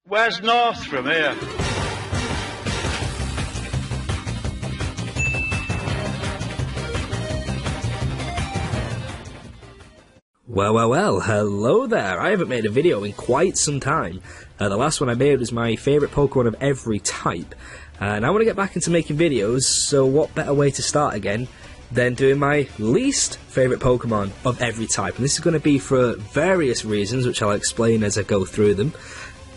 Where's north from here? Well, hello there. I haven't made a video in quite some time. The last one I made was my favourite Pokemon of every type. And I want to get back into making videos, so what better way to start again than doing my least favourite Pokemon of every type. And this is going to be for various reasons, which I'll explain as I go through them.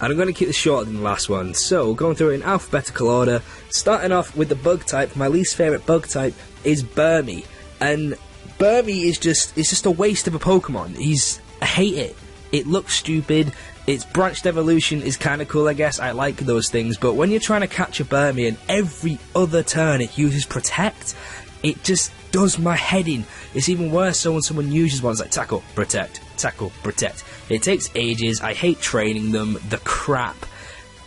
And I'm going to keep this shorter than the last one. So, going through it in alphabetical order, starting off with the bug type. My least favourite bug type is Burmy. And Burmy is just a waste of a Pokemon. I hate it. It looks stupid. Its branched evolution is kind of cool, I guess. I like those things. But when you're trying to catch a Burmy and every other turn it uses Protect, it just does my head in. It's even worse so when someone uses one, it's like Tackle, Protect, Tackle, Protect. It takes ages. I hate training them. The crap.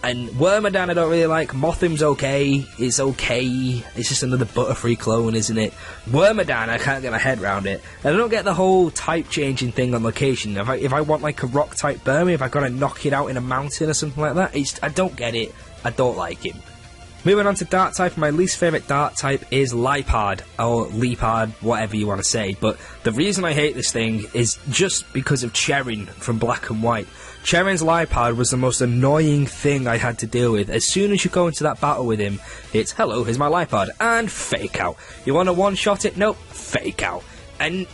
And Wormadam I don't really like. Mothim's okay. It's okay. It's just another Butterfree clone, isn't it? Wormadam, I can't get my head around it. And I don't get the whole type changing thing on location. If I want like a rock type Burmy, if I gotta knock it out in a mountain or something like that, I don't get it. I don't like him. Moving on to Dark type, my least favourite Dark type is Liepard, or Leopard, whatever you want to say, but the reason I hate this thing is just because of Cherin from Black and White. Cherin's Liepard was the most annoying thing I had to deal with. As soon as you go into that battle with him, it's, hello, here's my Liepard, and fake out. You want to one-shot it? Nope, fake out. And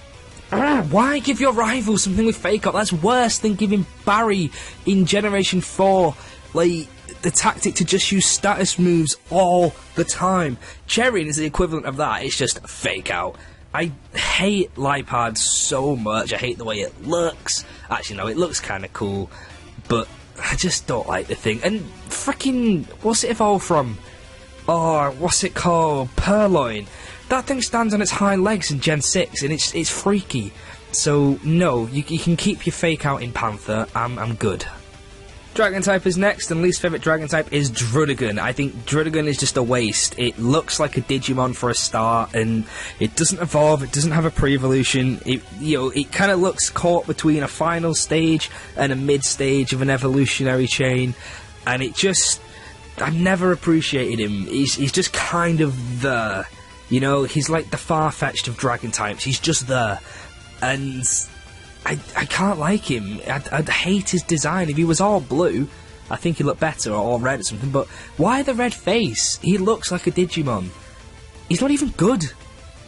why give your rival something with fake out? That's worse than giving Barry in Generation 4, like, the tactic to just use status moves all the time. Cherin is the equivalent of that. It's just fake out. I hate Liepard so much. I hate the way it looks. Actually, no, it looks kind of cool, but I just don't like the thing. And freaking, what's it evolved from? Oh, what's it called? Purloin. That thing stands on its hind legs in Gen 6, and it's freaky. So, no, you can keep your fake out in Panther. I'm good. Dragon type is next, and least favourite Dragon type is Druddigon. I think Druddigon is just a waste. It looks like a Digimon for a start, and it doesn't evolve, it doesn't have a pre-evolution. It kind of looks caught between a final stage and a mid-stage of an evolutionary chain, and I've never appreciated him. He's just kind of there. He's like the Farfetch'd of Dragon types. He's just there. And I can't like him. I'd hate his design. If he was all blue, I think he'd look better, or all red or something, but why the red face? He looks like a Digimon. He's not even good.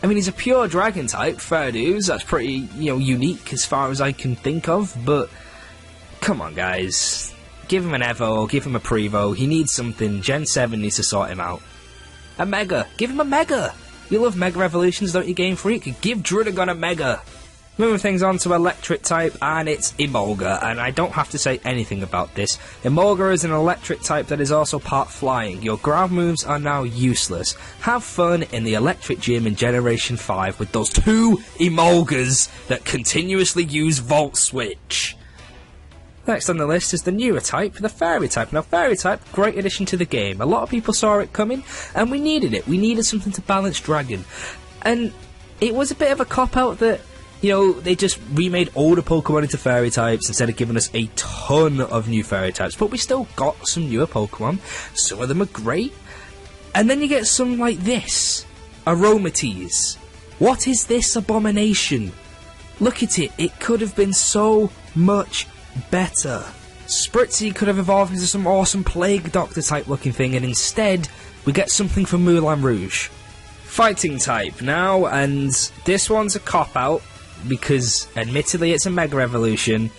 I mean, he's a pure Dragon type, fair dues, that's pretty, unique as far as I can think of, but come on, guys. Give him an Evo, give him a Prevo, he needs something. Gen 7 needs to sort him out. A Mega, give him a Mega! You love Mega Evolutions, don't you, Game Freak? Give Druddigon a Mega! Moving things on to electric type, and it's Emolga, and I don't have to say anything about this. Emolga is an electric type that is also part flying. Your ground moves are now useless. Have fun in the electric gym in Generation 5 with those two Emolgas that continuously use Volt Switch. Next on the list is the newer type, the Fairy type. Now, Fairy type, great addition to the game. A lot of people saw it coming, and we needed it. We needed something to balance Dragon. And it was a bit of a cop-out that they just remade older Pokemon into Fairy types instead of giving us a ton of new Fairy types. But we still got some newer Pokemon. Some of them are great. And then you get some like this. Aromatisse. What is this abomination? Look at it. It could have been so much better. Spritzy could have evolved into some awesome Plague Doctor type looking thing, and instead we get something from Moulin Rouge. Fighting type now, and this one's a cop-out, because admittedly it's a Mega Evolution,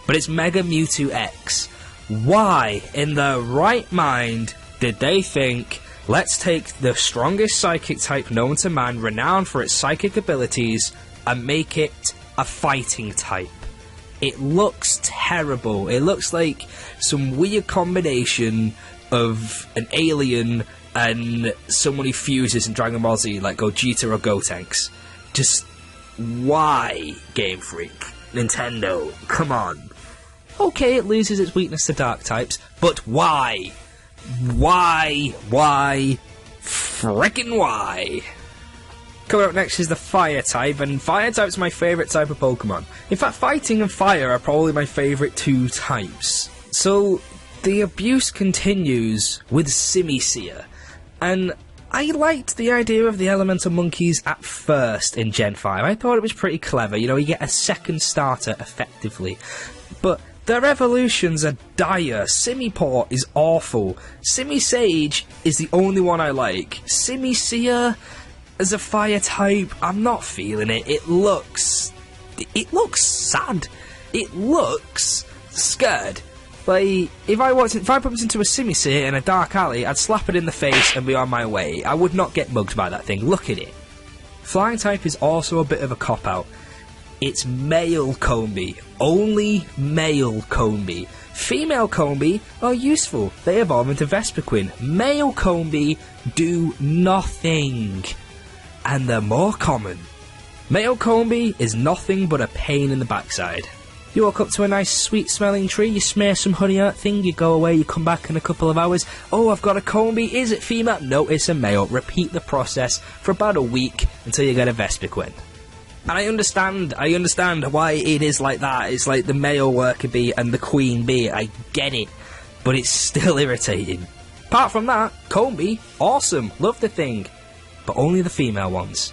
but it's Mega Mewtwo X. Why in their right mind did they think, let's take the strongest psychic type known to man, renowned for its psychic abilities, and make it a fighting type? It looks terrible. It looks like some weird combination of an alien and someone who fuses in Dragon Ball Z, like Gogeta or Gotenks. Just why, Game Freak? Nintendo, come on. Okay, it loses its weakness to dark types, but why? Why? Frickin' why? Coming up next is the Fire type, and Fire type's my favourite type of Pokemon. In fact, Fighting and Fire are probably my favourite two types. So, the abuse continues with Simisear, and I liked the idea of the elemental monkeys at first in Gen 5. I thought it was pretty clever, you know, you get a second starter effectively, but their evolutions are dire. Simiport is awful. Simisage is the only one I like. Simisear as a fire type, I'm not feeling it. It looks sad. It looks scared. Like, if I bumped into a Simisear in a dark alley, I'd slap it in the face and be on my way. I would not get mugged by that thing. Look at it. Flying type is also a bit of a cop-out. It's male Combi. Only male Combi. Female Combi are useful. They evolve into Vespiquen. Male Combi do nothing. And they're more common. Male Combi is nothing but a pain in the backside. You walk up to a nice sweet smelling tree, you smear some honey out thing, you go away, you come back in a couple of hours. Oh, I've got a Combi. Is it female? No, it's a male. Repeat the process for about a week until you get a Vespiquen. And I understand why it is like that. It's like the male worker bee and the queen bee. I get it. But it's still irritating. Apart from that, Combi, awesome. Love the thing. But only the female ones.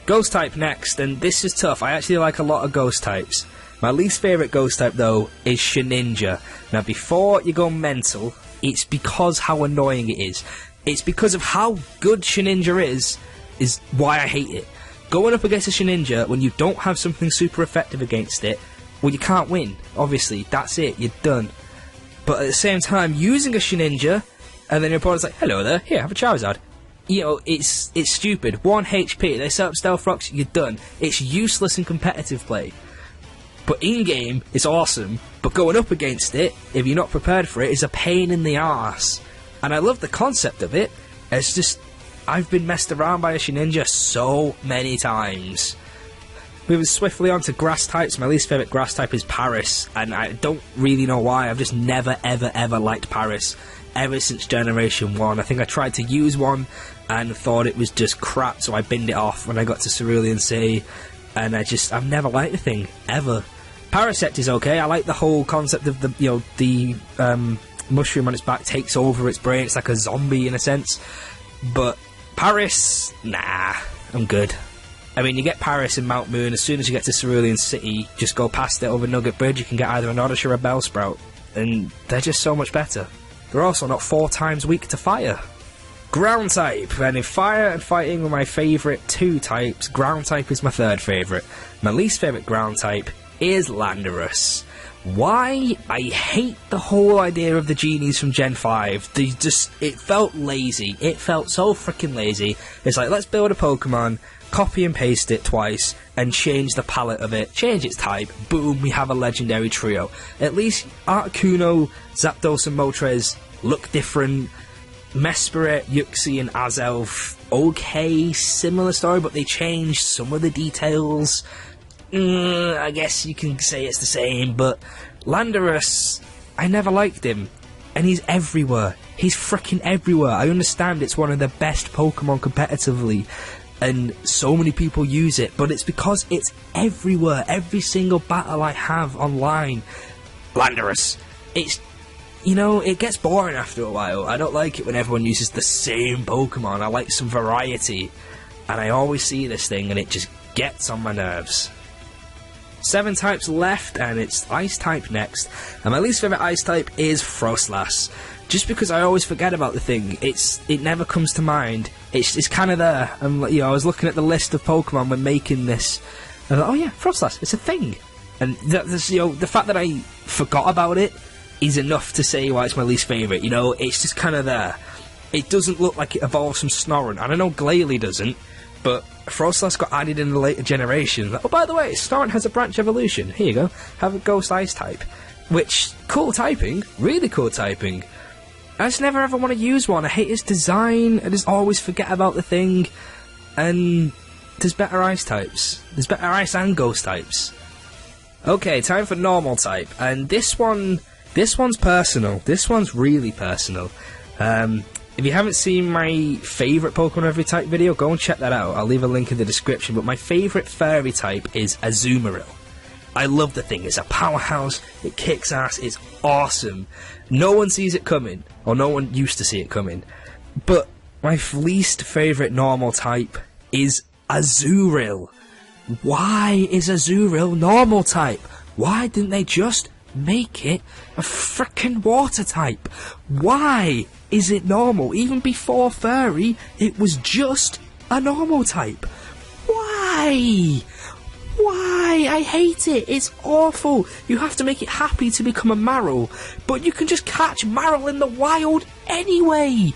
Ghost type next, and this is tough. I actually like a lot of ghost types. My least favourite ghost type, though, is Shedinja. Now, before you go mental, it's because how annoying it is. It's because of how good Shedinja is why I hate it. Going up against a Shedinja when you don't have something super effective against it, well, you can't win. Obviously, that's it. You're done. But at the same time, using a Shedinja, and then your opponent's like, hello there, here, have a Charizard. You know, it's stupid. 1 HP, they set up Stealth Rocks, you're done. It's useless in competitive play. But in-game, it's awesome, but going up against it, if you're not prepared for it, is a pain in the arse. And I love the concept of it. It's just, I've been messed around by a Shedinja so many times. Moving swiftly on to grass types, my least favourite grass type is Paris, and I don't really know why. I've just never, ever liked Paris, ever since Generation 1. I think I tried to use one, and thought it was just crap, so I binned it off when I got to Cerulean Sea, and I've never liked the thing, ever. Parasect is okay. I like the whole concept of the mushroom on its back takes over its brain. It's like a zombie in a sense. But Paris, nah, I'm good. I mean, you get Paris in Mount Moon. As soon as you get to Cerulean City, just go past it over Nugget Bridge. You can get either an Oddish or a Bellsprout, and they're just so much better. They're also not 4 times weak to fire. Ground type, and if fire and fighting were my favourite 2 types, ground type is my 3rd favourite. My least favourite ground type is Landorus. Why? I hate the whole idea of the genies from Gen 5. It felt lazy. It felt so freaking lazy. It's like, let's build a Pokemon, copy and paste it twice, and change the palette of it, change its type, boom, we have a legendary trio. At least Articuno, Zapdos and Moltres look different. Mesprit, Yuxi and Azelf, okay, similar story, but they changed some of the details. I guess you can say it's the same, but Landorus, I never liked him. And he's everywhere. He's freaking everywhere. I understand it's one of the best Pokemon competitively, and so many people use it, but it's because it's everywhere. Every single battle I have online, Landorus. It's, you know, it gets boring after a while. I don't like it when everyone uses the same Pokemon. I like some variety. And I always see this thing and it just gets on my nerves. 7 types left, and it's Ice type next. And my least favourite Ice type is Frostlass. Just because I always forget about the thing. It never comes to mind. It's kind of there. And I was looking at the list of Pokemon when making this. And I thought, oh yeah, Frostlass, it's a thing. And the fact that I forgot about it is enough to say why it's my least favourite. You know, it's just kind of there. It doesn't look like it evolves from Snorunt, and I know Glalie doesn't, but Frostlass got added in the later generation. Oh, by the way, Snorunt has a branch evolution. Here you go. Have a Ghost Ice type. Which, cool typing. Really cool typing. I just never ever want to use one. I hate its design. I just always forget about the thing. And there's better Ice types. There's better Ice and Ghost types. Okay, time for Normal type. And this one's personal. This one's really personal. If you haven't seen my favourite Pokemon of every type video, go and check that out. I'll leave a link in the description. But my favourite fairy type is Azumarill. I love the thing. It's a powerhouse. It kicks ass. It's awesome. No one sees it coming, or no one used to see it coming. But my least favourite normal type is Azurill. Why is Azurill normal type? Why didn't they just make it a frickin' water type? Why is it normal? Even before Furry, it was just a normal type. Why? Why? I hate it. It's awful. You have to make it happy to become a Marill, but you can just catch Marill in the wild anyway.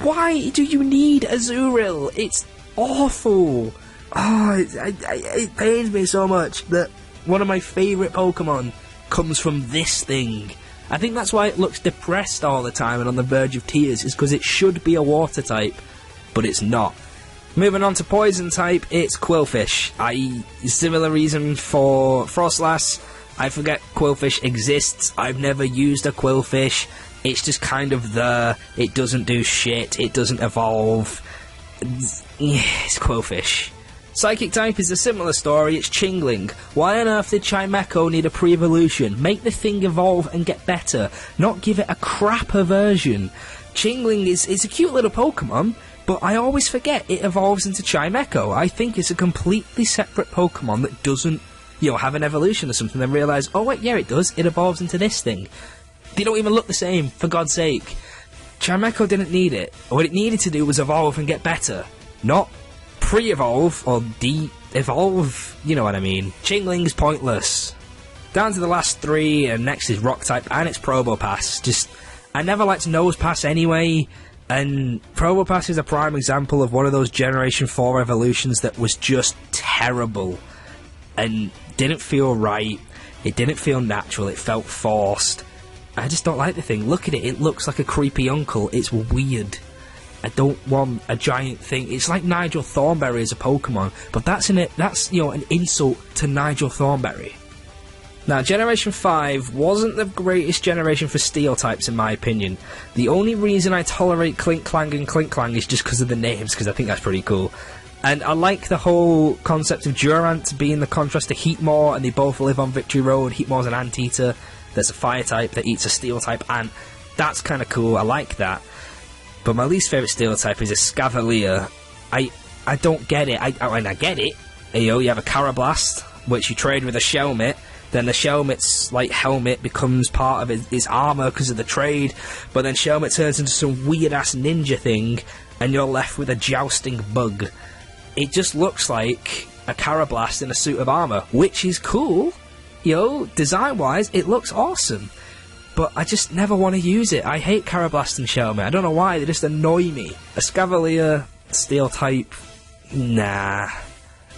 Why do you need Azurill? It's awful. Oh, it pains me so much that one of my favourite Pokemon comes from this thing. I think that's why it looks depressed all the time and on the verge of tears, is because it should be a water type, but it's not. Moving on to poison type, it's Qwilfish. Similar reason for Frostlass. I forget Qwilfish exists. I've never used a Qwilfish. It's just kind of there. It doesn't do shit. It doesn't evolve. It's Qwilfish. Psychic type is a similar story. It's Chingling. Why on earth did Chimecho need a pre-evolution? Make the thing evolve and get better, not give it a crapper version. Chingling is a cute little Pokemon, but I always forget it evolves into Chimecho. I think it's a completely separate Pokemon that doesn't, have an evolution or something, then realise, oh wait, yeah it does, it evolves into this thing. They don't even look the same, for God's sake. Chimecho didn't need it. What it needed to do was evolve and get better, not pre-evolve or de-evolve, you know what I mean. Chingling's pointless. Down to the last three, and next is Rock type, and it's Probopass. I never liked Nosepass anyway, and Probopass is a prime example of one of those Generation 4 evolutions that was just terrible, and didn't feel right, it didn't feel natural, it felt forced. I just don't like the thing. Look at it, it looks like a creepy uncle, it's weird. I don't want a giant thing. It's like Nigel Thornberry as a Pokemon, but that's an insult to Nigel Thornberry. Now, Generation 5 wasn't the greatest generation for Steel types, in my opinion. The only reason I tolerate Clinkclang and Klinklang is just because of the names, because I think that's pretty cool. And I like the whole concept of Durant being the contrast to Heatmor, and they both live on Victory Road. Heatmor's an anteater. There's a fire type that eats a steel type ant. That's kind of cool. I like that. But my least favourite steel type is a Scavalier. I don't get it. I get it. You have a Carablast, which you trade with a Shelmet. Then the Shelmet's helmet becomes part of his armour because of the trade. But then Shelmet turns into some weird-ass ninja thing, and you're left with a jousting bug. It just looks like a Carablast in a suit of armour, which is cool. Design-wise, it looks awesome. But I just never want to use it. I hate Carablast and Shelmet. I don't know why, they just annoy me. A Scavalier, Steel type, nah.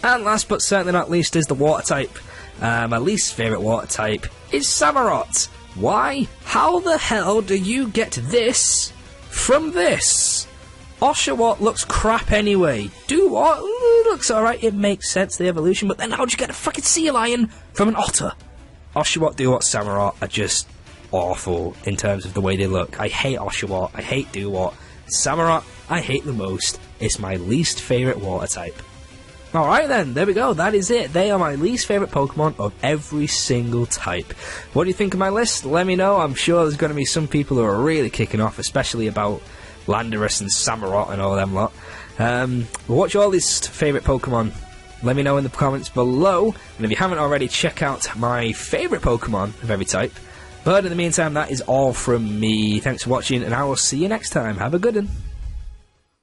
And last but certainly not least is the Water type. My least favourite Water type is Samurott. Why? How the hell do you get this from this? Oshawott looks crap anyway. Do what? It looks alright, it makes sense, the evolution, but then how'd you get a fucking sea lion from an otter? Oshawott, Duot, Samurott are just awful in terms of the way they look. I hate Oshawott, I hate Duot. Samurott, I hate the most. It's my least favourite Water type. Alright then, there we go, that is it. They are my least favourite Pokemon of every single type. What do you think of my list? Let me know. I'm sure there's going to be some people who are really kicking off, especially about Landorus and Samurott and all them lot. What's your least favourite Pokemon? Let me know in the comments below. And if you haven't already, check out my favourite Pokemon of every type. But in the meantime, that is all from me. Thanks for watching, and I will see you next time. Have a good one.